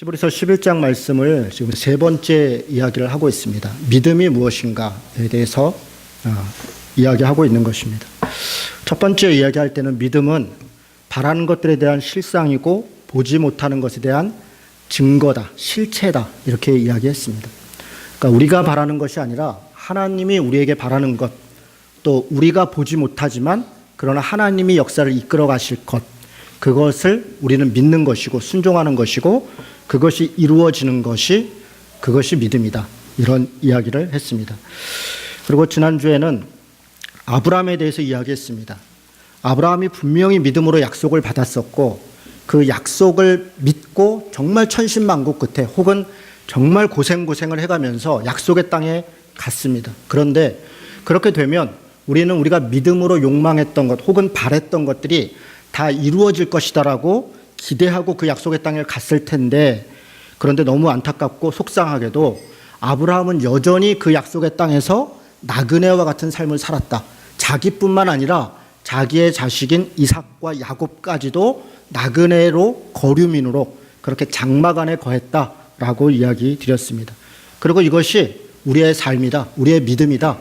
히브리서 11장 말씀을 지금 세 번째 이야기를 하고 있습니다. 믿음이 무엇인가에 대해서 이야기하고 있는 것입니다. 첫 번째 이야기할 때는 믿음은 바라는 것들에 대한 실상이고 보지 못하는 것에 대한 증거다, 실체다 이렇게 이야기했습니다. 그러니까 우리가 바라는 것이 아니라 하나님이 우리에게 바라는 것, 또 우리가 보지 못하지만 그러나 하나님이 역사를 이끌어 가실 것, 그것을 우리는 믿는 것이고 순종하는 것이고 그것이 이루어지는 것이 그것이 믿음이다. 이런 이야기를 했습니다. 그리고 지난주에는 아브라함에 대해서 이야기했습니다. 아브라함이 분명히 믿음으로 약속을 받았었고 그 약속을 믿고 정말 천신만고 끝에 혹은 정말 고생을 해가면서 약속의 땅에 갔습니다. 그런데 그렇게 되면 우리는 우리가 믿음으로 욕망했던 것 혹은 바랬던 것들이 다 이루어질 것이다라고 기대하고 그 약속의 땅에 갔을 텐데, 그런데 너무 안타깝고 속상하게도 아브라함은 여전히 그 약속의 땅에서 나그네와 같은 삶을 살았다. 자기뿐만 아니라 자기의 자식인 이삭과 야곱까지도 나그네로 거류민으로 그렇게 장막 안에 거했다라고 이야기 드렸습니다. 그리고 이것이 우리의 삶이다, 우리의 믿음이다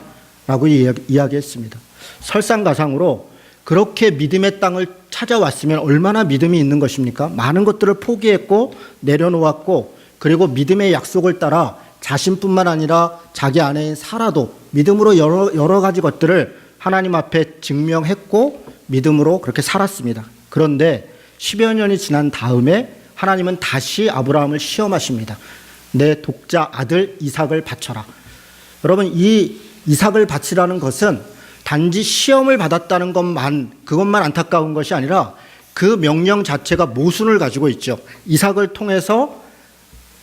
라고 이야기했습니다. 설상가상으로 그렇게 믿음의 땅을 찾아왔으면 얼마나 믿음이 있는 것입니까? 많은 것들을 포기했고 내려놓았고 그리고 믿음의 약속을 따라 자신뿐만 아니라 자기 아내인 사라도 믿음으로 여러 가지 것들을 하나님 앞에 증명했고 믿음으로 그렇게 살았습니다. 그런데 10여 년이 지난 다음에 하나님은 다시 아브라함을 시험하십니다. 내 독자 아들 이삭을 바쳐라. 여러분, 이 이삭을 바치라는 것은 단지 시험을 받았다는 그것만 안타까운 것이 아니라 그 명령 자체가 모순을 가지고 있죠. 이삭을 통해서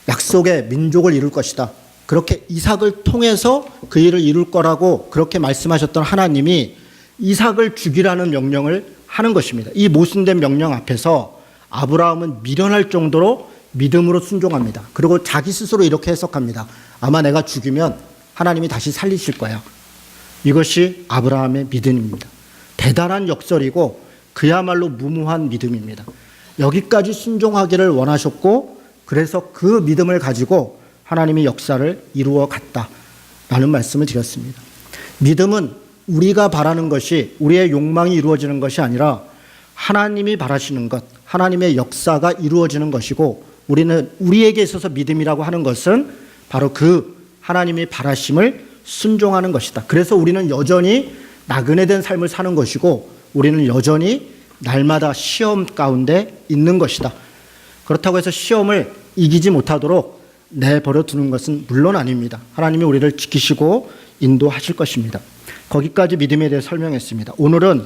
약속의 민족을 이룰 것이다. 그렇게 이삭을 통해서 그 일을 이룰 거라고 그렇게 말씀하셨던 하나님이 이삭을 죽이라는 명령을 하는 것입니다. 이 모순된 명령 앞에서 아브라함은 미련할 정도로 믿음으로 순종합니다. 그리고 자기 스스로 이렇게 해석합니다. 아마 내가 죽이면 하나님이 다시 살리실 거야. 이것이 아브라함의 믿음입니다. 대단한 역설이고 그야말로 무모한 믿음입니다. 여기까지 순종하기를 원하셨고 그래서 그 믿음을 가지고 하나님이 역사를 이루어 갔다라는 말씀을 드렸습니다. 믿음은 우리가 바라는 것이 우리의 욕망이 이루어지는 것이 아니라 하나님이 바라시는 것, 하나님의 역사가 이루어지는 것이고 우리는 우리에게 있어서 믿음이라고 하는 것은 바로 그 하나님이 바라심을 순종하는 것이다. 그래서 우리는 여전히 나그네된 삶을 사는 것이고 우리는 여전히 날마다 시험 가운데 있는 것이다. 그렇다고 해서 시험을 이기지 못하도록 내버려 두는 것은 물론 아닙니다. 하나님이 우리를 지키시고 인도하실 것입니다. 거기까지 믿음에 대해 설명했습니다. 오늘은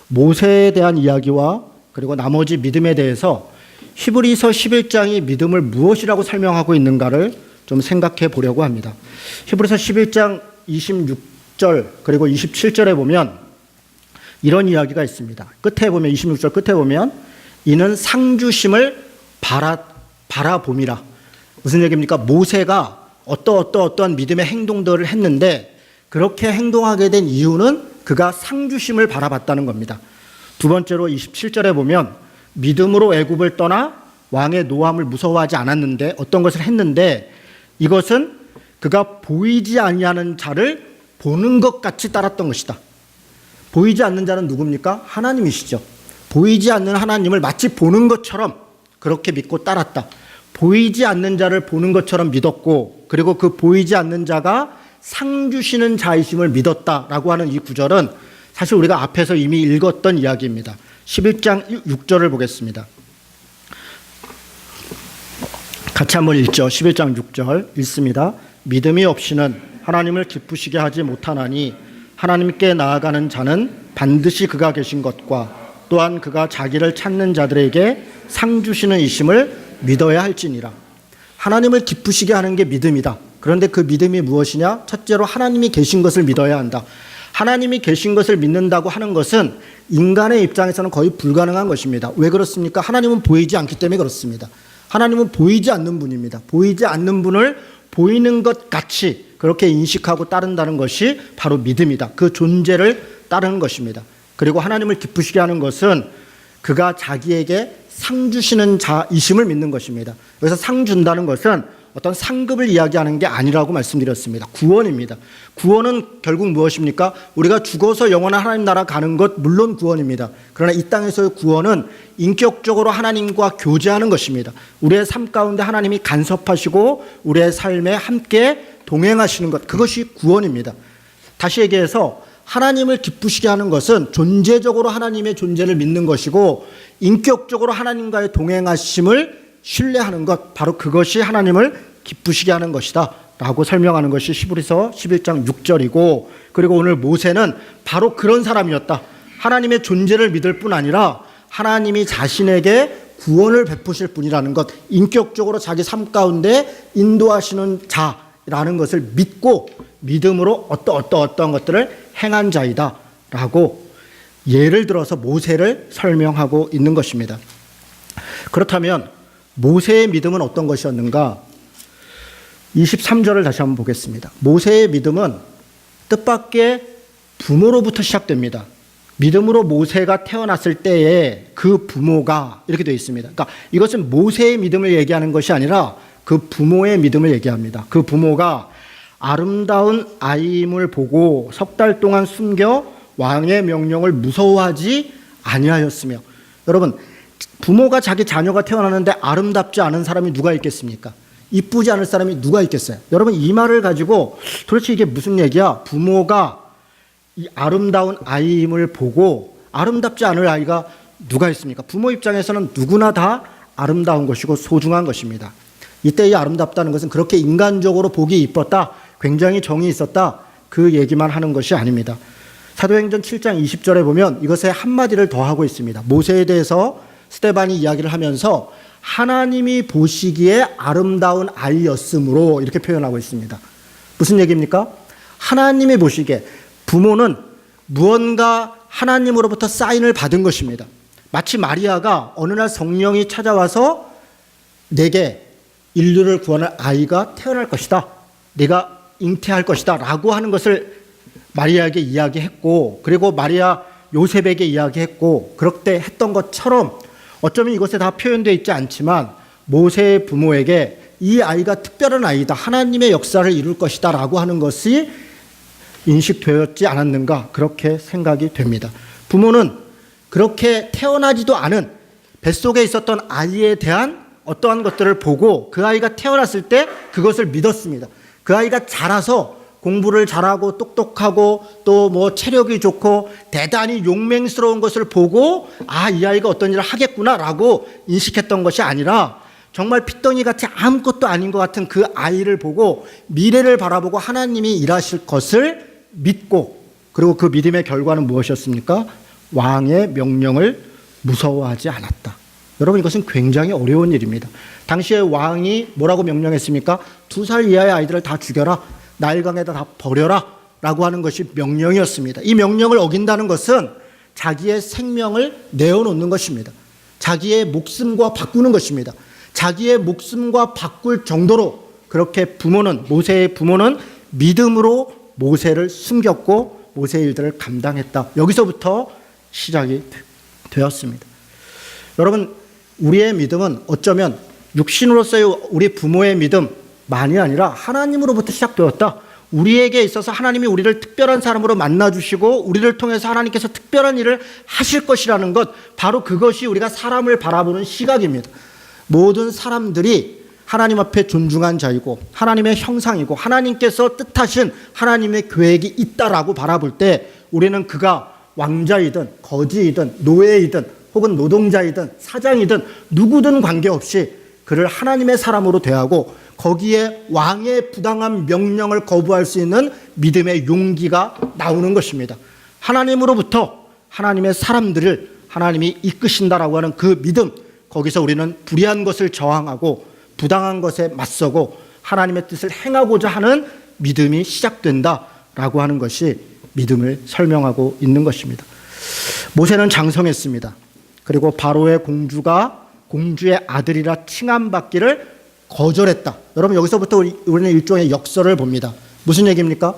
모세에 대한 이야기와 그리고 나머지 믿음에 대해서 히브리서 11장이 믿음을 무엇이라고 설명하고 있는가를 좀 생각해 보려고 합니다. 히브리서 11장 26절 그리고 27절에 보면 이런 이야기가 있습니다. 끝에 보면 26절 끝에 보면 이는 상주심을 바라봄이라. 무슨 얘기입니까? 모세가 어떠한 믿음의 행동들을 했는데 그렇게 행동하게 된 이유는 그가 상주심을 바라봤다는 겁니다. 두 번째로 27절에 보면 믿음으로 애굽을 떠나 왕의 노함을 무서워하지 않았는데 어떤 것을 했는데 이것은 그가 보이지 아니하는 자를 보는 것 같이 따랐던 것이다. 보이지 않는 자는 누굽니까? 하나님이시죠. 보이지 않는 하나님을 마치 보는 것처럼 그렇게 믿고 따랐다. 보이지 않는 자를 보는 것처럼 믿었고 그리고 그 보이지 않는 자가 상 주시는 자이심을 믿었다라고 하는 이 구절은 사실 우리가 앞에서 이미 읽었던 이야기입니다. 11장 6절을 보겠습니다. 같이 한번 읽죠. 11장 6절 읽습니다. 믿음이 없이는 하나님을 기쁘시게 하지 못하나니 하나님께 나아가는 자는 반드시 그가 계신 것과 또한 그가 자기를 찾는 자들에게 상 주시는 이심을 믿어야 할지니라. 하나님을 기쁘시게 하는 게 믿음이다. 그런데 그 믿음이 무엇이냐? 첫째로 하나님이 계신 것을 믿어야 한다. 하나님이 계신 것을 믿는다고 하는 것은 인간의 입장에서는 거의 불가능한 것입니다. 왜 그렇습니까? 하나님은 보이지 않기 때문에 그렇습니다. 하나님은 보이지 않는 분입니다. 보이지 않는 분을 보이는 것 같이 그렇게 인식하고 따른다는 것이 바로 믿음이다. 그 존재를 따르는 것입니다. 그리고 하나님을 기쁘시게 하는 것은 그가 자기에게 상 주시는 자이심을 믿는 것입니다. 여기서 상 준다는 것은 어떤 상급을 이야기하는 게 아니라고 말씀드렸습니다. 구원입니다. 구원은 결국 무엇입니까? 우리가 죽어서 영원한 하나님 나라 가는 것 물론 구원입니다. 그러나 이 땅에서의 구원은 인격적으로 하나님과 교제하는 것입니다. 우리의 삶 가운데 하나님이 간섭하시고 우리의 삶에 함께 동행하시는 것, 그것이 구원입니다. 다시 얘기해서 하나님을 기쁘시게 하는 것은 존재적으로 하나님의 존재를 믿는 것이고 인격적으로 하나님과의 동행하심을 신뢰하는 것, 바로 그것이 하나님을 기쁘시게 하는 것이다 라고 설명하는 것이 히브리서 11장 6절이고, 그리고 오늘 모세는 바로 그런 사람이었다. 하나님의 존재를 믿을 뿐 아니라 하나님이 자신에게 구원을 베푸실 분이라는 것, 인격적으로 자기 삶 가운데 인도하시는 자라는 것을 믿고 믿음으로 어떤 것들을 행한 자이다 라고 예를 들어서 모세를 설명하고 있는 것입니다. 그렇다면 모세의 믿음은 어떤 것이었는가? 23절을 다시 한번 보겠습니다. 모세의 믿음은 뜻밖의 부모로부터 시작됩니다. 믿음으로 모세가 태어났을 때에 그 부모가 이렇게 되어 있습니다. 그러니까 이것은 모세의 믿음을 얘기하는 것이 아니라 그 부모의 믿음을 얘기합니다. 그 부모가 아름다운 아이임을 보고 석 달 동안 숨겨 왕의 명령을 무서워하지 아니하였으며, 여러분, 부모가 자기 자녀가 태어나는데 아름답지 않은 사람이 누가 있겠습니까? 이쁘지 않을 사람이 누가 있겠어요? 여러분, 이 말을 가지고 도대체 이게 무슨 얘기야? 부모가 이 아름다운 아이임을 보고 아름답지 않을 아이가 누가 있습니까? 부모 입장에서는 누구나 다 아름다운 것이고 소중한 것입니다. 이때 이 아름답다는 것은 그렇게 인간적으로 보기 이뻤다, 굉장히 정이 있었다, 그 얘기만 하는 것이 아닙니다. 사도행전 7장 20절에 보면 이것에 한마디를 더 하고 있습니다. 모세에 대해서 스데반이 이야기를 하면서 하나님이 보시기에 아름다운 아이였으므로 이렇게 표현하고 있습니다. 무슨 얘기입니까? 하나님이 보시기에, 부모는 무언가 하나님으로부터 사인을 받은 것입니다. 마치 마리아가 어느 날 성령이 찾아와서 내게 인류를 구원할 아이가 태어날 것이다, 내가 잉태할 것이다 라고 하는 것을 마리아에게 이야기했고, 그리고 마리아 요셉에게 이야기했고, 그렇게 했던 것처럼 어쩌면 이것에 다 표현되어 있지 않지만 모세의 부모에게 이 아이가 특별한 아이다, 하나님의 역사를 이룰 것이다 라고 하는 것이 인식되었지 않았는가, 그렇게 생각이 됩니다. 부모는 그렇게 태어나지도 않은 뱃속에 있었던 아이에 대한 어떠한 것들을 보고 그 아이가 태어났을 때 그것을 믿었습니다. 그 아이가 자라서 공부를 잘하고 똑똑하고 또 뭐 체력이 좋고 대단히 용맹스러운 것을 보고 이 아이가 어떤 일을 하겠구나라고 인식했던 것이 아니라 정말 핏덩이같이 아무것도 아닌 것 같은 그 아이를 보고 미래를 바라보고 하나님이 일하실 것을 믿고, 그리고 그 믿음의 결과는 무엇이었습니까? 왕의 명령을 무서워하지 않았다. 여러분, 이것은 굉장히 어려운 일입니다. 당시에 왕이 뭐라고 명령했습니까? 2살 이하의 아이들을 다 죽여라, 나일강에다 다 버려라 라고 하는 것이 명령이었습니다. 이 명령을 어긴다는 것은 자기의 생명을 내어놓는 것입니다. 자기의 목숨과 바꾸는 것입니다. 자기의 목숨과 바꿀 정도로 그렇게 모세의 부모는 믿음으로 모세를 숨겼고 모세의 일들을 감당했다. 여기서부터 시작이 되었습니다. 여러분, 우리의 믿음은 어쩌면 육신으로서의 우리 부모의 믿음만이 아니라 하나님으로부터 시작되었다. 우리에게 있어서 하나님이 우리를 특별한 사람으로 만나주시고 우리를 통해서 하나님께서 특별한 일을 하실 것이라는 것, 바로 그것이 우리가 사람을 바라보는 시각입니다. 모든 사람들이 하나님 앞에 존중한 자이고 하나님의 형상이고 하나님께서 뜻하신 하나님의 계획이 있다라고 바라볼 때 우리는 그가 왕자이든 거지이든 노예이든 혹은 노동자이든 사장이든 누구든 관계없이 그를 하나님의 사람으로 대하고 거기에 왕의 부당한 명령을 거부할 수 있는 믿음의 용기가 나오는 것입니다. 하나님으로부터 하나님의 사람들을 하나님이 이끄신다라고 하는 그 믿음, 거기서 우리는 불의한 것을 저항하고 부당한 것에 맞서고 하나님의 뜻을 행하고자 하는 믿음이 시작된다라고 하는 것이 믿음을 설명하고 있는 것입니다. 모세는 장성했습니다. 그리고 바로의 공주의 아들이라 칭함받기를 거절했다. 여러분, 여기서부터 우리는 일종의 역설을 봅니다. 무슨 얘기입니까?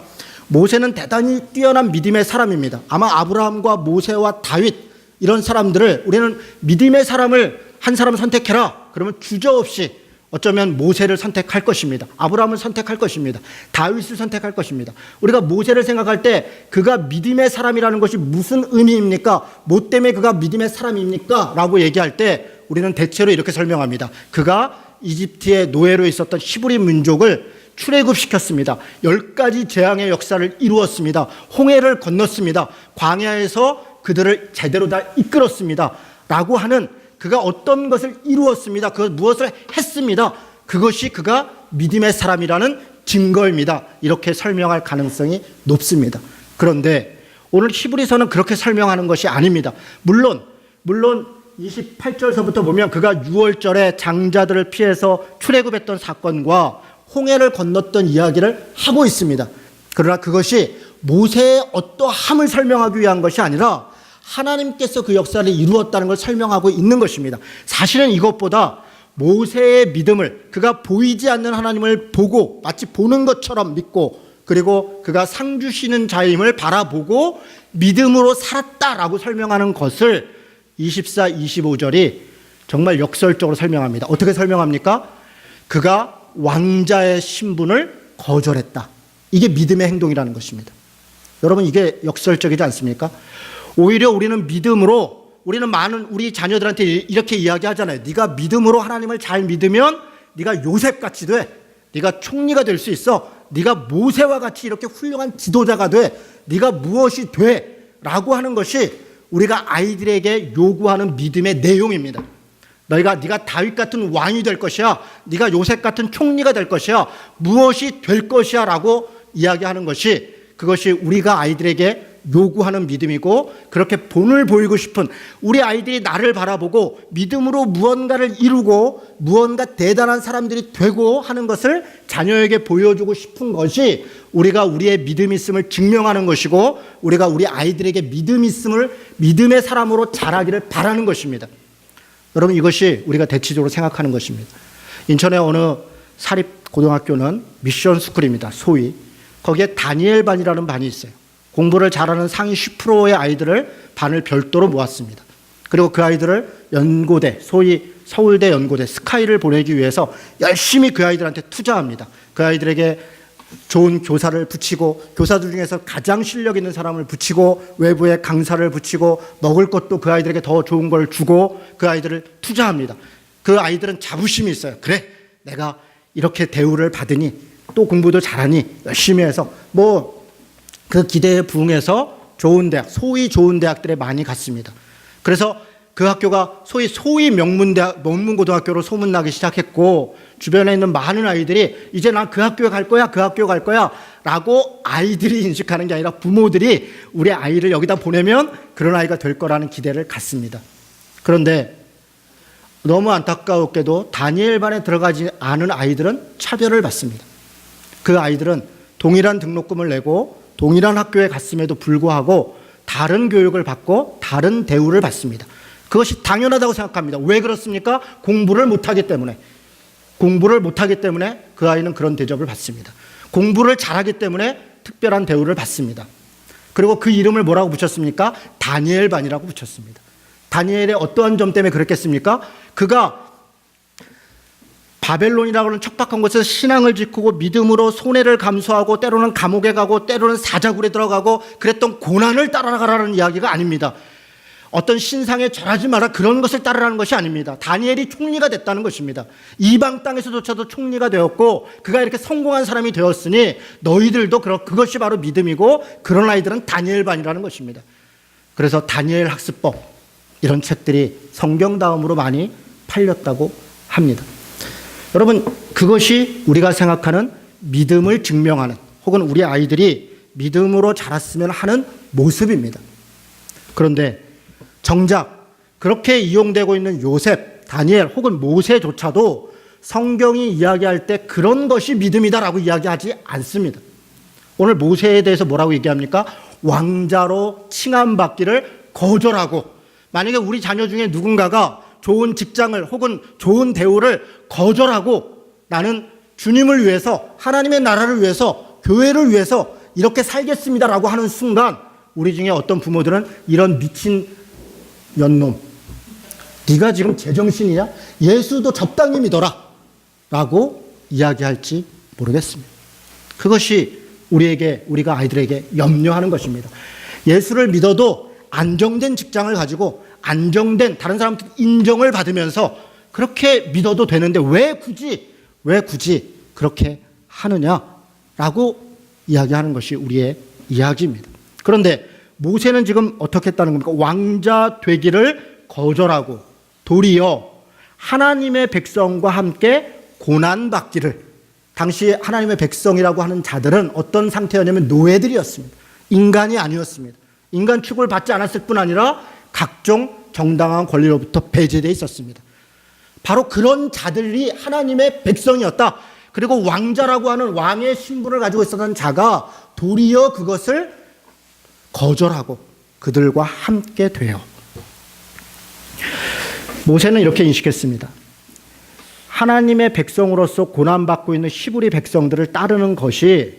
모세는 대단히 뛰어난 믿음의 사람입니다. 아마 아브라함과 모세와 다윗 이런 사람들을 우리는 믿음의 사람을 한 사람 선택해라. 그러면 주저없이 어쩌면 모세를 선택할 것입니다. 아브라함을 선택할 것입니다. 다윗을 선택할 것입니다. 우리가 모세를 생각할 때 그가 믿음의 사람이라는 것이 무슨 의미입니까? 뭐 때문에 그가 믿음의 사람입니까? 라고 얘기할 때 우리는 대체로 이렇게 설명합니다. 그가 이집트의 노예로 있었던 히브리 민족을 출애굽시켰습니다. 10가지 재앙의 역사를 이루었습니다. 홍해를 건넜습니다. 광야에서 그들을 제대로 다 이끌었습니다. 라고 하는 그가 어떤 것을 이루었습니다. 그 무엇을 했습니다. 그것이 그가 믿음의 사람이라는 증거입니다. 이렇게 설명할 가능성이 높습니다. 그런데 오늘 히브리서는 그렇게 설명하는 것이 아닙니다. 물론 28절서부터 보면 그가 유월절에 장자들을 피해서 출애굽했던 사건과 홍해를 건넜던 이야기를 하고 있습니다. 그러나 그것이 모세의 어떠함을 설명하기 위한 것이 아니라 하나님께서 그 역사를 이루었다는 걸 설명하고 있는 것입니다. 사실은 이것보다 모세의 믿음을, 그가 보이지 않는 하나님을 보고 마치 보는 것처럼 믿고, 그리고 그가 상 주시는 자임을 바라보고 믿음으로 살았다라고 설명하는 것을 24, 25절이 정말 역설적으로 설명합니다. 어떻게 설명합니까? 그가 왕자의 신분을 거절했다. 이게 믿음의 행동이라는 것입니다. 여러분, 이게 역설적이지 않습니까? 오히려 우리는 믿음으로, 우리는 많은 우리 자녀들한테 이렇게 이야기하잖아요. 네가 믿음으로 하나님을 잘 믿으면 네가 요셉같이 돼. 네가 총리가 될 수 있어. 네가 모세와 같이 이렇게 훌륭한 지도자가 돼. 네가 무엇이 돼. 라고 하는 것이 우리가 아이들에게 요구하는 믿음의 내용입니다. 네가 다윗 같은 왕이 될 것이야. 네가 요셉 같은 총리가 될 것이야. 무엇이 될 것이야 라고 이야기하는 것이, 그것이 우리가 아이들에게 요구하는 믿음이고, 그렇게 본을 보이고 싶은 우리 아이들이 나를 바라보고 믿음으로 무언가를 이루고 무언가 대단한 사람들이 되고 하는 것을 자녀에게 보여주고 싶은 것이 우리가 우리의 믿음 있음을 증명하는 것이고, 우리가 우리 아이들에게 믿음 있음을 믿음의 사람으로 자라기를 바라는 것입니다. 여러분, 이것이 우리가 대체적으로 생각하는 것입니다. 인천의 어느 사립고등학교는 미션 스쿨입니다. 소위 거기에 다니엘 반이라는 반이 있어요. 공부를 잘하는 상위 10%의 아이들을 반을 별도로 모았습니다. 그리고 그 아이들을 연고대, 소위 서울대 연고대 스카이를 보내기 위해서 열심히 그 아이들한테 투자합니다. 그 아이들에게 좋은 교사를 붙이고, 교사들 중에서 가장 실력 있는 사람을 붙이고, 외부에 강사를 붙이고, 먹을 것도 그 아이들에게 더 좋은 걸 주고 그 아이들을 투자합니다. 그 아이들은 자부심이 있어요. 그래, 내가 이렇게 대우를 받으니 또 공부도 잘하니 열심히 해서 그 기대에 부응해서 좋은 대학, 소위 좋은 대학들에 많이 갔습니다. 그래서 그 학교가 소위 명문고등학교로 소문나기 시작했고, 주변에 있는 많은 아이들이 이제 난 그 학교에 갈 거야, 그 학교 갈 거야 라고 아이들이 인식하는 게 아니라 부모들이 우리 아이를 여기다 보내면 그런 아이가 될 거라는 기대를 갖습니다. 그런데 너무 안타까웠게도 다니엘 반에 들어가지 않은 아이들은 차별을 받습니다. 그 아이들은 동일한 등록금을 내고 동일한 학교에 갔음에도 불구하고 다른 교육을 받고 다른 대우를 받습니다. 그것이 당연하다고 생각합니다. 왜 그렇습니까? 공부를 못하기 때문에 그 아이는 그런 대접을 받습니다. 공부를 잘하기 때문에 특별한 대우를 받습니다. 그리고 그 이름을 뭐라고 붙였습니까? 다니엘 반이라고 붙였습니다. 다니엘의 어떠한 점 때문에 그랬겠습니까? 그가 바벨론이라고 하는 척박한 곳에서 신앙을 지키고 믿음으로 손해를 감수하고 때로는 감옥에 가고 때로는 사자굴에 들어가고 그랬던 고난을 따라가라는 이야기가 아닙니다. 어떤 신상에 절하지 마라 그런 것을 따르라는 것이 아닙니다. 다니엘이 총리가 됐다는 것입니다. 이방 땅에서조차도 총리가 되었고 그가 이렇게 성공한 사람이 되었으니 너희들도 그것이 바로 믿음이고 그런 아이들은 다니엘 반이라는 것입니다. 그래서 다니엘 학습법 이런 책들이 성경 다음으로 많이 팔렸다고 합니다. 여러분, 그것이 우리가 생각하는 믿음을 증명하는, 혹은 우리 아이들이 믿음으로 자랐으면 하는 모습입니다. 그런데 정작 그렇게 이용되고 있는 요셉, 다니엘 혹은 모세조차도 성경이 이야기할 때 그런 것이 믿음이다라고 이야기하지 않습니다. 오늘 모세에 대해서 뭐라고 얘기합니까? 왕자로 칭함받기를 거절하고, 만약에 우리 자녀 중에 누군가가 좋은 직장을 혹은 좋은 대우를 거절하고 나는 주님을 위해서, 하나님의 나라를 위해서, 교회를 위해서 이렇게 살겠습니다라고 하는 순간 우리 중에 어떤 부모들은 이런 미친 년놈, 네가 지금 제정신이냐? 예수도 적당히 믿어라 라고 이야기할지 모르겠습니다. 그것이 우리가 아이들에게 염려하는 것입니다. 예수를 믿어도 안정된 직장을 가지고 안정된 다른 사람들 인정을 받으면서 그렇게 믿어도 되는데 왜 굳이 그렇게 하느냐라고 이야기하는 것이 우리의 이야기입니다. 그런데 모세는 지금 어떻게 했다는 겁니까? 왕자 되기를 거절하고 도리어 하나님의 백성과 함께 고난받기를, 당시 하나님의 백성이라고 하는 자들은 어떤 상태였냐면 노예들이었습니다. 인간이 아니었습니다. 인간 취급을 받지 않았을 뿐 아니라 각종 정당한 권리로부터 배제되어 있었습니다. 바로 그런 자들이 하나님의 백성이었다. 그리고 왕자라고 하는 왕의 신분을 가지고 있었던 자가 도리어 그것을 거절하고 그들과 함께 돼요. 모세는 이렇게 인식했습니다. 하나님의 백성으로서 고난받고 있는 히브리 백성들을 따르는 것이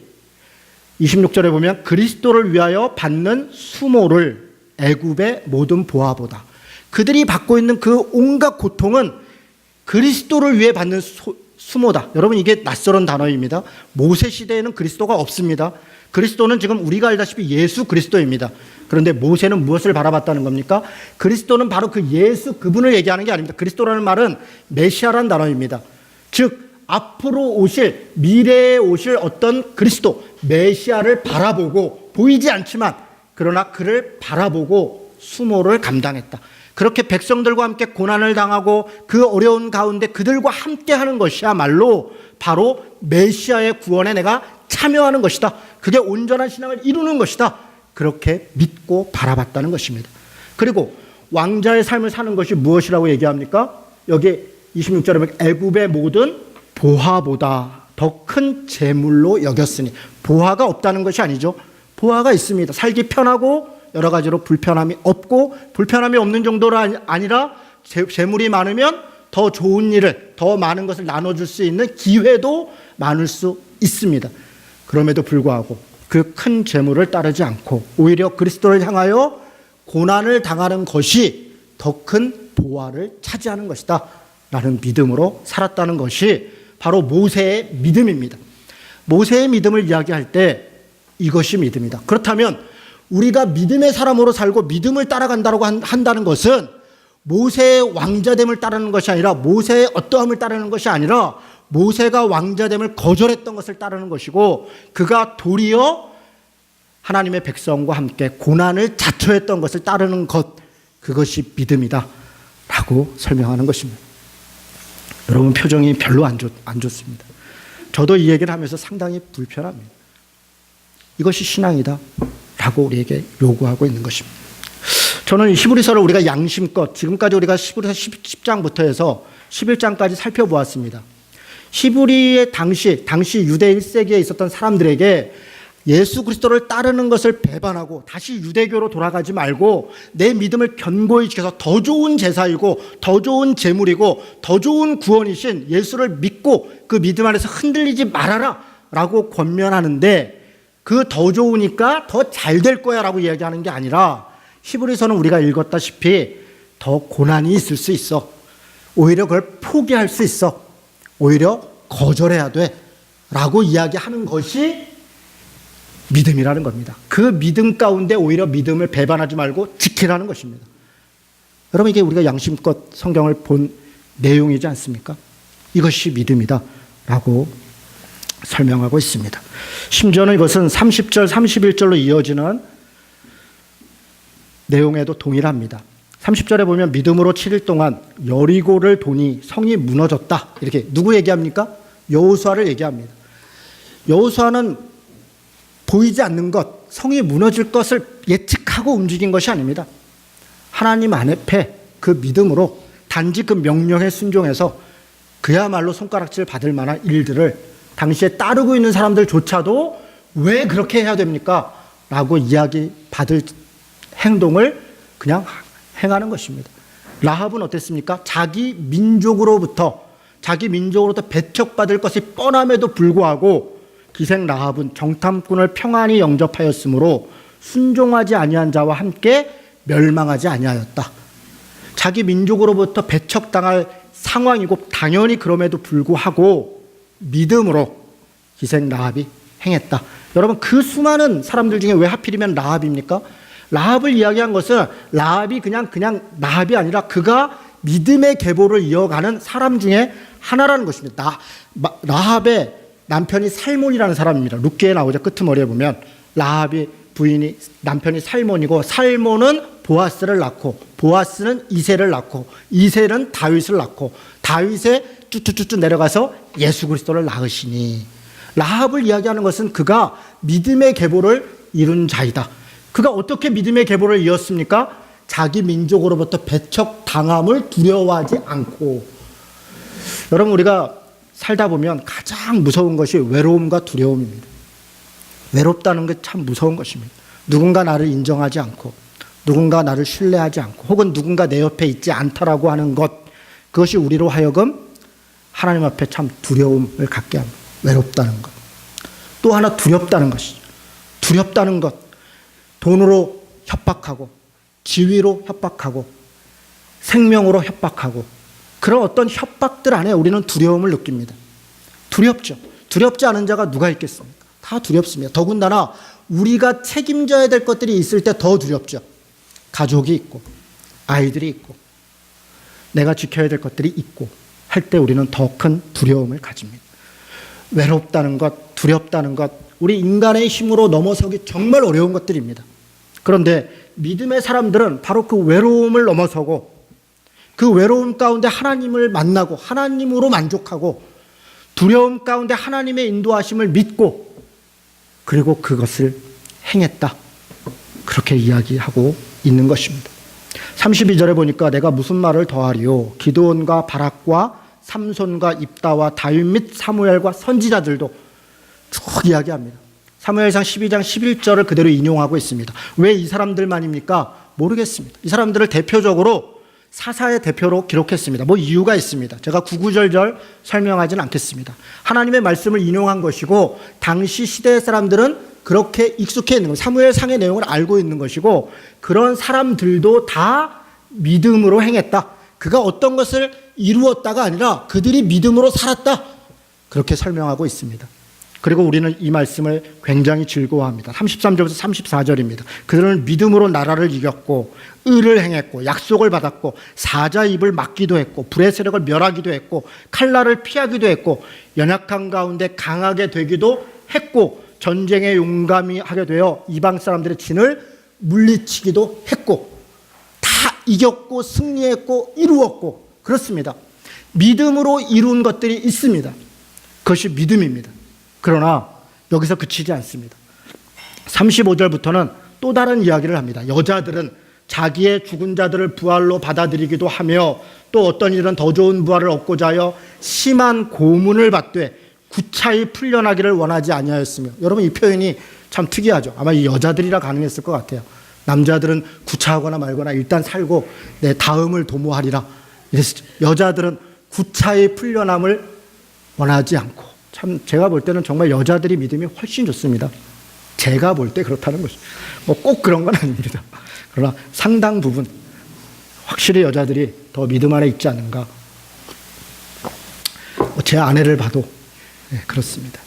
26절에 보면 그리스도를 위하여 받는 수모를 애굽의 모든 보화보다, 그들이 받고 있는 그 온갖 고통은 그리스도를 위해 받는 수모다. 여러분, 이게 낯설은 단어입니다. 모세 시대에는 그리스도가 없습니다. 그리스도는 지금 우리가 알다시피 예수 그리스도입니다. 그런데 모세는 무엇을 바라봤다는 겁니까? 그리스도는 바로 그 예수, 그분을 얘기하는 게 아닙니다. 그리스도라는 말은 메시아라는 단어입니다. 즉 앞으로 오실, 미래에 오실 어떤 그리스도, 메시아를 바라보고, 보이지 않지만 그러나 그를 바라보고 수모를 감당했다. 그렇게 백성들과 함께 고난을 당하고 그 어려운 가운데 그들과 함께 하는 것이야말로 바로 메시아의 구원에 내가 참여하는 것이다. 그게 온전한 신앙을 이루는 것이다. 그렇게 믿고 바라봤다는 것입니다. 그리고 왕자의 삶을 사는 것이 무엇이라고 얘기합니까? 여기 26절에 보면 애굽의 모든 보화보다 더 큰 재물로 여겼으니, 보화가 없다는 것이 아니죠. 보화가 있습니다. 살기 편하고 여러 가지로 불편함이 없고, 불편함이 없는 정도가 아니라 재물이 많으면 더 좋은 일을, 더 많은 것을 나눠줄 수 있는 기회도 많을 수 있습니다. 그럼에도 불구하고 그 큰 재물을 따르지 않고 오히려 그리스도를 향하여 고난을 당하는 것이 더 큰 보화를 차지하는 것이다 라는 믿음으로 살았다는 것이 바로 모세의 믿음입니다. 모세의 믿음을 이야기할 때 이것이 믿음이다. 그렇다면 우리가 믿음의 사람으로 살고 믿음을 따라간다고 한다는 것은 모세의 왕자됨을 따르는 것이 아니라, 모세의 어떠함을 따르는 것이 아니라 모세가 왕자됨을 거절했던 것을 따르는 것이고, 그가 도리어 하나님의 백성과 함께 고난을 자초했던 것을 따르는 것, 그것이 믿음이다 라고 설명하는 것입니다. 여러분, 표정이 별로 안 좋습니다. 저도 이 얘기를 하면서 상당히 불편합니다. 이것이 신앙이다 라고 우리에게 요구하고 있는 것입니다. 저는 이 히브리서를 우리가 양심껏, 지금까지 우리가 히브리서 10장부터 해서 11장까지 살펴보았습니다. 히브리의 당시 유대 1세기에 있었던 사람들에게 예수 그리스도를 따르는 것을 배반하고 다시 유대교로 돌아가지 말고 내 믿음을 견고히 지켜서 더 좋은 제사이고 더 좋은 제물이고 더 좋은 구원이신 예수를 믿고 그 믿음 안에서 흔들리지 말아라 라고 권면하는데, 그 더 좋으니까 더 잘 될 거야 라고 이야기하는 게 아니라, 히브리서는 우리가 읽었다시피 더 고난이 있을 수 있어, 오히려 그걸 포기할 수 있어, 오히려 거절해야 돼 라고 이야기하는 것이 믿음이라는 겁니다. 그 믿음 가운데 오히려 믿음을 배반하지 말고 지키라는 것입니다. 여러분, 이게 우리가 양심껏 성경을 본 내용이지 않습니까? 이것이 믿음이다 라고 설명하고 있습니다. 심지어는 이것은 30절, 31절로 이어지는 내용에도 동일합니다. 30절에 보면 믿음으로 7일 동안 여리고를 도니 성이 무너졌다. 이렇게 누구 얘기합니까? 여호수아를 얘기합니다. 여호수아는 보이지 않는 것, 성이 무너질 것을 예측하고 움직인 것이 아닙니다. 하나님 앞에 그 믿음으로 단지 그 명령에 순종해서 그야말로 손가락질 받을 만한 일들을 당시에 따르고 있는 사람들조차도 왜 그렇게 해야 됩니까? 라고 이야기 받을 행동을 그냥 행하는 것입니다. 라합은 어땠습니까? 자기 민족으로부터 배척받을 것이 뻔함에도 불구하고 기생 라합은 정탐꾼을 평안히 영접하였으므로 순종하지 아니한 자와 함께 멸망하지 아니하였다. 자기 민족으로부터 배척당할 상황이고 당연히 그럼에도 불구하고 믿음으로 기생 라합이 행했다. 여러분, 그 수많은 사람들 중에 왜 하필이면 라합입니까? 라합을 이야기한 것은 라합이 그냥 라합이 아니라 그가 믿음의 계보를 이어가는 사람 중에 하나라는 것입니다. 라합의 남편이 살몬이라는 사람입니다. 룻기에 나오죠. 끄트머리에 보면 라합이 부인이 남편이 살몬이고, 살몬은 보아스를 낳고, 보아스는 이새를 낳고, 이새는 다윗을 낳고, 다윗에 쭈쭈쭈쭈 내려가서 예수 그리스도를 낳으시니, 라합을 이야기하는 것은 그가 믿음의 계보를 이룬 자이다. 그가 어떻게 믿음의 계보를 이었습니까? 자기 민족으로부터 배척당함을 두려워하지 않고. 여러분, 우리가 살다 보면 가장 무서운 것이 외로움과 두려움입니다. 외롭다는 게 참 무서운 것입니다. 누군가 나를 인정하지 않고, 누군가 나를 신뢰하지 않고, 혹은 누군가 내 옆에 있지 않다라고 하는 것, 그것이 우리로 하여금 하나님 앞에 참 두려움을 갖게 합니다. 외롭다는 것. 또 하나 두렵다는 것이죠. 두렵다는 것. 돈으로 협박하고, 지위로 협박하고, 생명으로 협박하고, 그런 어떤 협박들 안에 우리는 두려움을 느낍니다. 두렵죠. 두렵지 않은 자가 누가 있겠습니까? 다 두렵습니다. 더군다나 우리가 책임져야 될 것들이 있을 때 더 두렵죠. 가족이 있고, 아이들이 있고, 내가 지켜야 될 것들이 있고 할 때 우리는 더 큰 두려움을 가집니다. 외롭다는 것, 두렵다는 것, 우리 인간의 힘으로 넘어서기 정말 어려운 것들입니다. 그런데 믿음의 사람들은 바로 그 외로움을 넘어서고, 그 외로움 가운데 하나님을 만나고 하나님으로 만족하고, 두려움 가운데 하나님의 인도하심을 믿고, 그리고 그것을 행했다. 그렇게 이야기하고 있는 것입니다. 32절에 보니까 내가 무슨 말을 더하리요? 기드온과 바락과 삼손과 입다와 다윗 및 사무엘과 선지자들도 쭉 이야기합니다. 사무엘상 12장 11절을 그대로 인용하고 있습니다. 왜 이 사람들만입니까? 모르겠습니다. 이 사람들을 대표적으로 사사의 대표로 기록했습니다. 뭐 이유가 있습니다. 제가 구구절절 설명하지는 않겠습니다. 하나님의 말씀을 인용한 것이고, 당시 시대의 사람들은 그렇게 익숙해 있는 것, 사무엘상의 내용을 알고 있는 것이고, 그런 사람들도 다 믿음으로 행했다. 그가 어떤 것을 이루었다가 아니라 그들이 믿음으로 살았다. 그렇게 설명하고 있습니다. 그리고 우리는 이 말씀을 굉장히 즐거워합니다. 33절부터 34절입니다. 그들은 믿음으로 나라를 이겼고, 의를 행했고, 약속을 받았고, 사자 입을 막기도 했고, 불의 세력을 멸하기도 했고, 칼날을 피하기도 했고, 연약한 가운데 강하게 되기도 했고, 전쟁에 용감히 하게 되어 이방 사람들의 진을 물리치기도 했고, 다 이겼고 승리했고 이루었고. 그렇습니다. 믿음으로 이룬 것들이 있습니다. 그것이 믿음입니다. 그러나 여기서 그치지 않습니다. 35절부터는 또 다른 이야기를 합니다. 여자들은 자기의 죽은 자들을 부활로 받아들이기도 하며, 또 어떤 일은 더 좋은 부활을 얻고자 하여 심한 고문을 받되 구차히 풀려나기를 원하지 아니하였으며. 여러분, 이 표현이 참 특이하죠. 아마 이 여자들이라 가능했을 것 같아요. 남자들은 구차하거나 말거나 일단 살고 내 다음을 도모하리라 이랬죠. 여자들은 구차히 풀려남을 원하지 않고. 참 제가 볼 때는 정말 여자들이 믿음이 훨씬 좋습니다. 제가 볼 때 그렇다는 것이죠. 뭐 꼭 그런 건 아닙니다. 그러나 상당 부분 확실히 여자들이 더 믿음 안에 있지 않은가. 제 아내를 봐도 그렇습니다.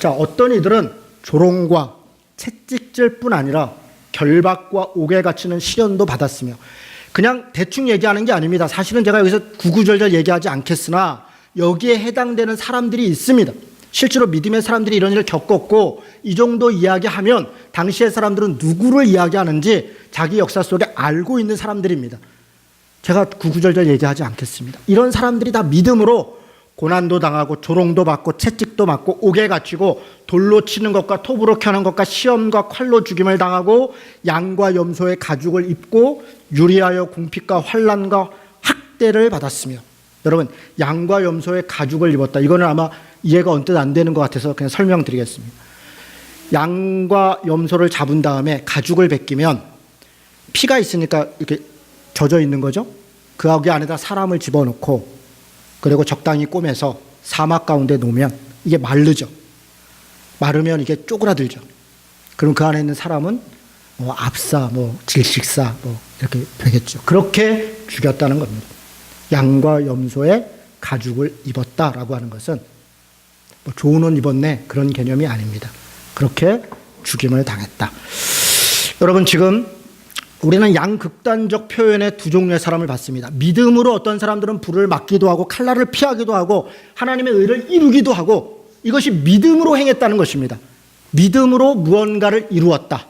자, 어떤 이들은 조롱과 채찍질 뿐 아니라 결박과 옥에 갇히는 시련도 받았으며. 그냥 대충 얘기하는 게 아닙니다. 사실은 제가 여기서 구구절절 얘기하지 않겠으나 여기에 해당되는 사람들이 있습니다. 실제로 믿음의 사람들이 이런 일을 겪었고, 이 정도 이야기하면 당시의 사람들은 누구를 이야기하는지 자기 역사 속에 알고 있는 사람들입니다. 제가 구구절절 얘기하지 않겠습니다. 이런 사람들이 다 믿음으로 고난도 당하고 조롱도 받고 채찍도 맞고 옥에 갇히고 돌로 치는 것과 톱으로 켜는 것과 시험과 칼로 죽임을 당하고 양과 염소의 가죽을 입고 유리하여 궁핍과 환난과 학대를 받았으며. 여러분, 양과 염소의 가죽을 입었다. 이거는 아마 이해가 언뜻 안 되는 것 같아서 그냥 설명드리겠습니다. 양과 염소를 잡은 다음에 가죽을 벗기면 피가 있으니까 이렇게 젖어 있는 거죠. 그 안에다 사람을 집어넣고, 그리고 적당히 꼬매서 사막 가운데 놓으면 이게 마르죠. 마르면 이게 쪼그라들죠. 그럼 그 안에 있는 사람은 뭐 압사, 뭐 질식사, 뭐 이렇게 되겠죠. 그렇게 죽였다는 겁니다. 양과 염소의 가죽을 입었다라고 하는 것은 뭐 좋은 옷 입었네 그런 개념이 아닙니다. 그렇게 죽임을 당했다. 여러분, 지금 우리는 양극단적 표현의 두 종류의 사람을 봤습니다. 믿음으로 어떤 사람들은 불을 막기도 하고 칼날을 피하기도 하고 하나님의 의를 이루기도 하고, 이것이 믿음으로 행했다는 것입니다. 믿음으로 무언가를 이루었다.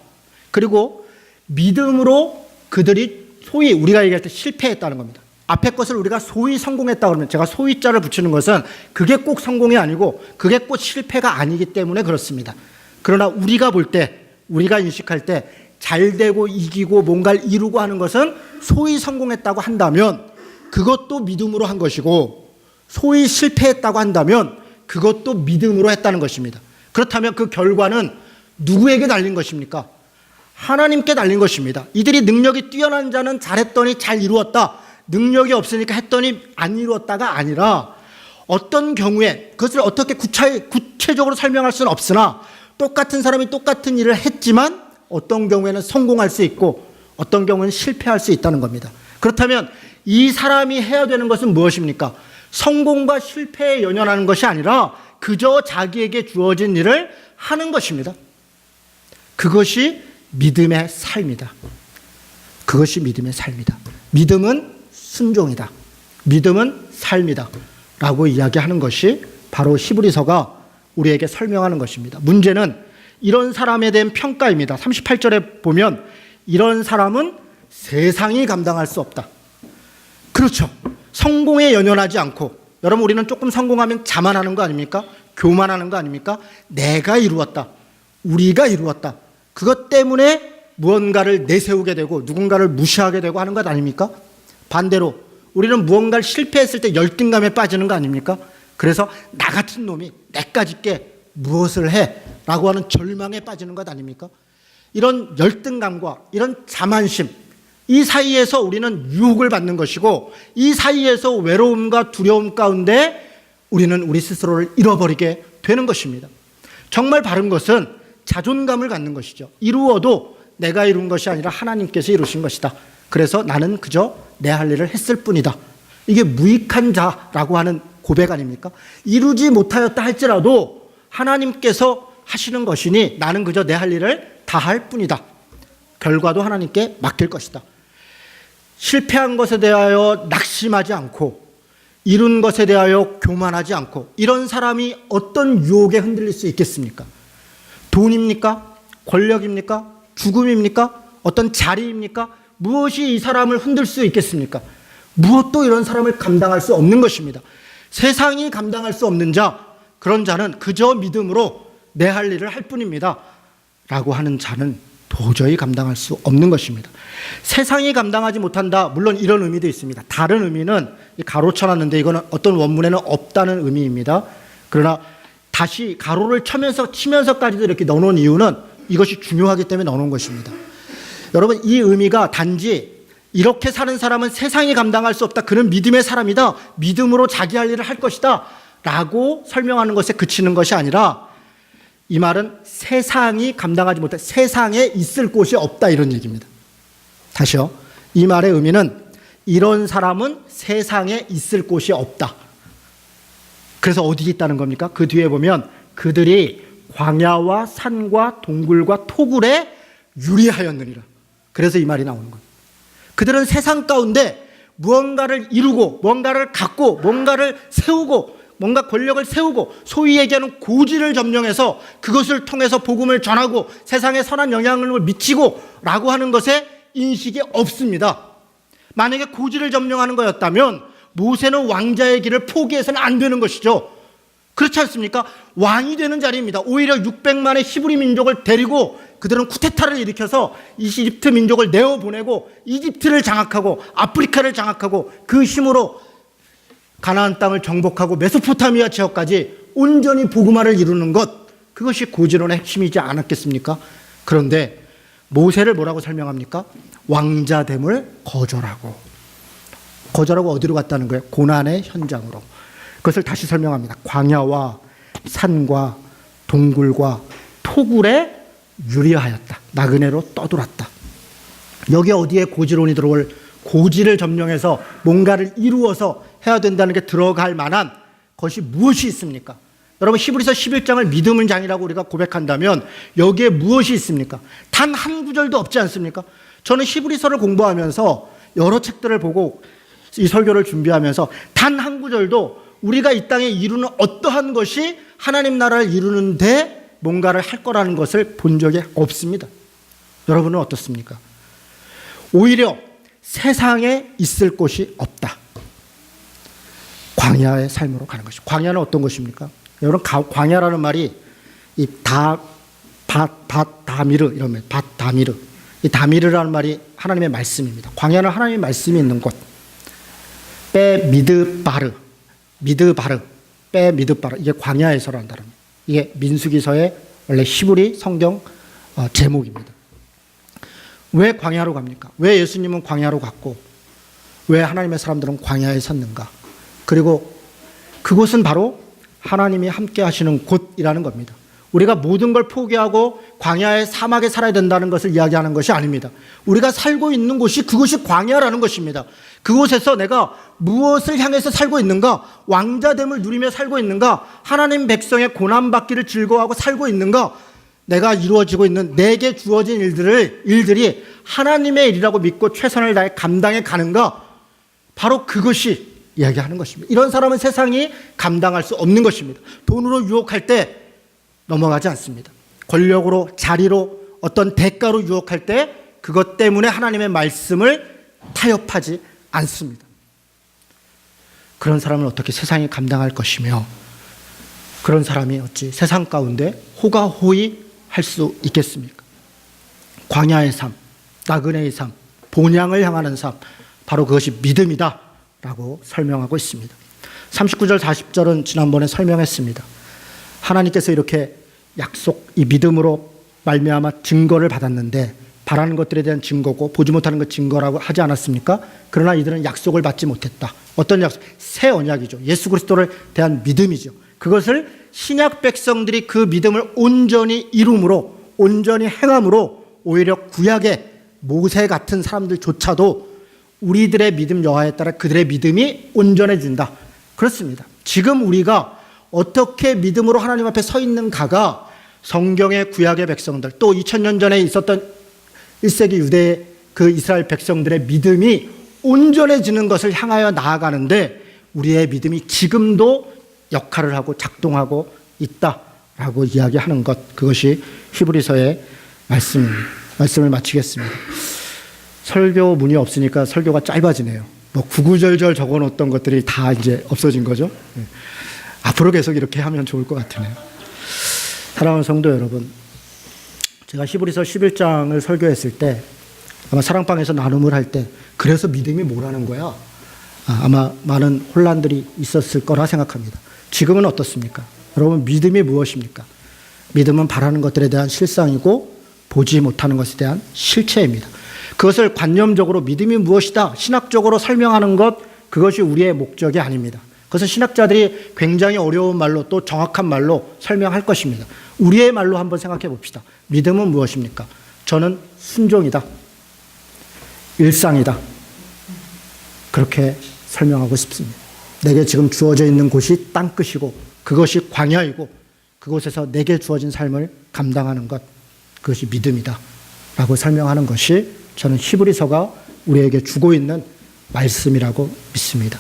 그리고 믿음으로 그들이 소위 우리가 얘기할 때 실패했다는 겁니다. 앞에 것을 우리가 소위 성공했다 그러면, 제가 소위자를 붙이는 것은 그게 꼭 성공이 아니고 그게 꼭 실패가 아니기 때문에 그렇습니다. 그러나 우리가 볼 때, 우리가 인식할 때 잘되고 이기고 뭔가를 이루고 하는 것은 소위 성공했다고 한다면 그것도 믿음으로 한 것이고, 소위 실패했다고 한다면 그것도 믿음으로 했다는 것입니다. 그렇다면 그 결과는 누구에게 달린 것입니까? 하나님께 달린 것입니다. 이들이 능력이 뛰어난 자는 잘했더니 잘 이루었다, 능력이 없으니까 했더니 안 이루었다가 아니라, 어떤 경우에 그것을 어떻게 구체적으로 설명할 수는 없으나 똑같은 사람이 똑같은 일을 했지만 어떤 경우에는 성공할 수 있고 어떤 경우는 실패할 수 있다는 겁니다. 그렇다면 이 사람이 해야 되는 것은 무엇입니까? 성공과 실패에 연연하는 것이 아니라 그저 자기에게 주어진 일을 하는 것입니다. 그것이 믿음의 삶이다. 그것이 믿음의 삶이다. 믿음은 순종이다. 믿음은 삶이다. 라고 이야기하는 것이 바로 히브리서가 우리에게 설명하는 것입니다. 문제는 이런 사람에 대한 평가입니다. 38절에 보면 이런 사람은 세상이 감당할 수 없다. 그렇죠. 성공에 연연하지 않고, 여러분 우리는 조금 성공하면 자만하는 거 아닙니까? 교만하는 거 아닙니까? 내가 이루었다, 우리가 이루었다, 그것 때문에 무언가를 내세우게 되고 누군가를 무시하게 되고 하는 것 아닙니까? 반대로 우리는 무언가를 실패했을 때 열등감에 빠지는 거 아닙니까? 그래서 나 같은 놈이 내까짓 게 무엇을 해? 라고 하는 절망에 빠지는 것 아닙니까? 이런 열등감과 이런 자만심, 이 사이에서 우리는 유혹을 받는 것이고, 이 사이에서 외로움과 두려움 가운데 우리는 우리 스스로를 잃어버리게 되는 것입니다. 정말 바른 것은 자존감을 갖는 것이죠. 이루어도 내가 이룬 것이 아니라 하나님께서 이루신 것이다. 그래서 나는 그저 내 할 일을 했을 뿐이다. 이게 무익한 자라고 하는 고백 아닙니까? 이루지 못하였다 할지라도 하나님께서 하시는 것이니 나는 그저 내 할 일을 다 할 뿐이다. 결과도 하나님께 맡길 것이다. 실패한 것에 대하여 낙심하지 않고, 이룬 것에 대하여 교만하지 않고, 이런 사람이 어떤 유혹에 흔들릴 수 있겠습니까? 돈입니까? 권력입니까? 죽음입니까? 어떤 자리입니까? 무엇이 이 사람을 흔들 수 있겠습니까? 무엇도 이런 사람을 감당할 수 없는 것입니다. 세상이 감당할 수 없는 자, 그런 자는 그저 믿음으로 내 할 일을 할 뿐입니다. 라고 하는 자는 도저히 감당할 수 없는 것입니다. 세상이 감당하지 못한다, 물론 이런 의미도 있습니다. 다른 의미는 가로쳐놨는데 이거는 어떤 원문에는 없다는 의미입니다. 그러나 다시 가로를 치면서까지도 이렇게 넣어놓은 이유는 이것이 중요하기 때문에 넣어놓은 것입니다. 여러분, 이 의미가 단지 이렇게 사는 사람은 세상이 감당할 수 없다, 그는 믿음의 사람이다, 믿음으로 자기 할 일을 할 것이다 라고 설명하는 것에 그치는 것이 아니라, 이 말은 세상이 감당하지 못해 세상에 있을 곳이 없다, 이런 얘기입니다. 다시요. 이 말의 의미는 이런 사람은 세상에 있을 곳이 없다. 그래서 어디 있다는 겁니까? 그 뒤에 보면 그들이 광야와 산과 동굴과 토굴에 유리하였느니라. 그래서 이 말이 나오는 거예요. 그들은 세상 가운데 무언가를 이루고 뭔가를 갖고 뭔가를 세우고 뭔가 권력을 세우고 소위 얘기하는 고지를 점령해서 그것을 통해서 복음을 전하고 세상에 선한 영향을 미치고 라고 하는 것에 인식이 없습니다. 만약에 고지를 점령하는 거였다면 모세는 왕자의 길을 포기해서는 안 되는 것이죠. 그렇지 않습니까? 왕이 되는 자리입니다. 오히려 600만의 히브리 민족을 데리고 그들은 쿠데타를 일으켜서 이집트 민족을 내어보내고 이집트를 장악하고 아프리카를 장악하고 그 힘으로 가나안 땅을 정복하고 메소포타미아 지역까지 온전히 복음화를 이루는 것, 그것이 고지론의 핵심이지 않았겠습니까? 그런데 모세를 뭐라고 설명합니까? 왕자됨을 거절하고 어디로 갔다는 거예요? 고난의 현장으로. 그것을 다시 설명합니다. 광야와 산과 동굴과 토굴에 유리하였다. 나그네로 떠돌았다. 여기 어디에 고지론이 들어올 고지를 점령해서 뭔가를 이루어서 해야 된다는 게 들어갈 만한 것이 무엇이 있습니까? 여러분, 히브리서 11장을 믿음의 장이라고 우리가 고백한다면 여기에 무엇이 있습니까? 단 한 구절도 없지 않습니까? 저는 히브리서를 공부하면서 여러 책들을 보고 이 설교를 준비하면서 단 한 구절도 우리가 이 땅에 이루는 어떠한 것이 하나님 나라를 이루는데 뭔가를 할 거라는 것을 본 적이 없습니다. 여러분은 어떻습니까? 오히려 세상에 있을 곳이 없다. 광야의 삶으로 가는 것이죠. 광야는 어떤 것입니까? 여러분, 광야라는 말이 이 다미르 이러면 다미르, 이 다미르라는 말이 하나님의 말씀입니다. 광야는 하나님의 말씀이 있는 곳. 미드바르, 이게 광야에서라는 단어입니다. 이게 민수기서의 원래 히브리 성경 제목입니다. 왜 광야로 갑니까? 왜 예수님은 광야로 갔고 왜 하나님의 사람들은 광야에 섰는가? 그리고 그곳은 바로 하나님이 함께 하시는 곳이라는 겁니다. 우리가 모든 걸 포기하고 광야의 사막에 살아야 된다는 것을 이야기하는 것이 아닙니다. 우리가 살고 있는 곳이 그것이 광야라는 것입니다. 그곳에서 내가 무엇을 향해서 살고 있는가? 왕자됨을 누리며 살고 있는가? 하나님 백성의 고난받기를 즐거워하고 살고 있는가? 내가 이루어지고 있는 내게 주어진 일들이 하나님의 일이라고 믿고 최선을 다해 감당해 가는가? 바로 그것이 이야기하는 것입니다. 이런 사람은 세상이 감당할 수 없는 것입니다. 돈으로 유혹할 때 넘어가지 않습니다. 권력으로, 자리로, 어떤 대가로 유혹할 때 그것 때문에 하나님의 말씀을 타협하지 않습니다. 그런 사람은 어떻게 세상이 감당할 것이며 그런 사람이 어찌 세상 가운데 호가호위 할 수 있겠습니까? 광야의 삶, 나그네의 삶, 본향을 향하는 삶, 바로 그것이 믿음이다 라고 설명하고 있습니다. 39절 40절은 지난번에 설명했습니다. 하나님께서 이렇게 이 믿음으로 말미암아 증거를 받았는데 바라는 것들에 대한 증거고 보지 못하는 것 증거라고 하지 않았습니까? 그러나 이들은 약속을 받지 못했다. 어떤 약속? 새 언약이죠. 예수 그리스도를 대한 믿음이죠. 그것을 신약 백성들이 그 믿음을 온전히 이룸으로, 온전히 행함으로 오히려 구약의 모세 같은 사람들조차도 우리들의 믿음 여하에 따라 그들의 믿음이 온전해진다. 그렇습니다. 지금 우리가 어떻게 믿음으로 하나님 앞에 서 있는가가 성경의 구약의 백성들, 또 2000년 전에 있었던 1세기 유대의 그 이스라엘 백성들의 믿음이 온전해지는 것을 향하여 나아가는데 우리의 믿음이 지금도 역할을 하고 작동하고 있다라고 이야기하는 것, 그것이 히브리서의 말씀입니다. 말씀을 마치겠습니다. 설교문이 없으니까 설교가 짧아지네요. 뭐 구구절절 적어놓었던 것들이 다 이제 없어진 거죠. 앞으로 계속 이렇게 하면 좋을 것 같으네요. 사랑하는 성도 여러분, 제가 히브리서 11장을 설교했을 때 아마 사랑방에서 나눔을 할 때 그래서 믿음이 뭐라는 거야? 아마 많은 혼란들이 있었을 거라 생각합니다. 지금은 어떻습니까? 여러분, 믿음이 무엇입니까? 믿음은 바라는 것들에 대한 실상이고 보지 못하는 것에 대한 실체입니다. 그것을 관념적으로 믿음이 무엇이다 신학적으로 설명하는 것, 그것이 우리의 목적이 아닙니다. 그것은 신학자들이 굉장히 어려운 말로 또 정확한 말로 설명할 것입니다. 우리의 말로 한번 생각해 봅시다. 믿음은 무엇입니까? 저는 순종이다, 일상이다, 그렇게 설명하고 싶습니다. 내게 지금 주어져 있는 곳이 땅끝이고 그것이 광야이고 그곳에서 내게 주어진 삶을 감당하는 것, 그것이 믿음이다 라고 설명하는 것이 저는 히브리서가 우리에게 주고 있는 말씀이라고 믿습니다.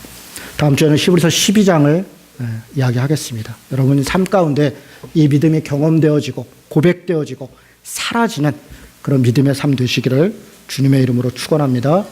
다음 주에는 히브리서 12장을 이야기하겠습니다. 여러분의 삶 가운데 이 믿음이 경험되어지고 고백되어지고 사라지는 그런 믿음의 삶 되시기를 주님의 이름으로 축원합니다.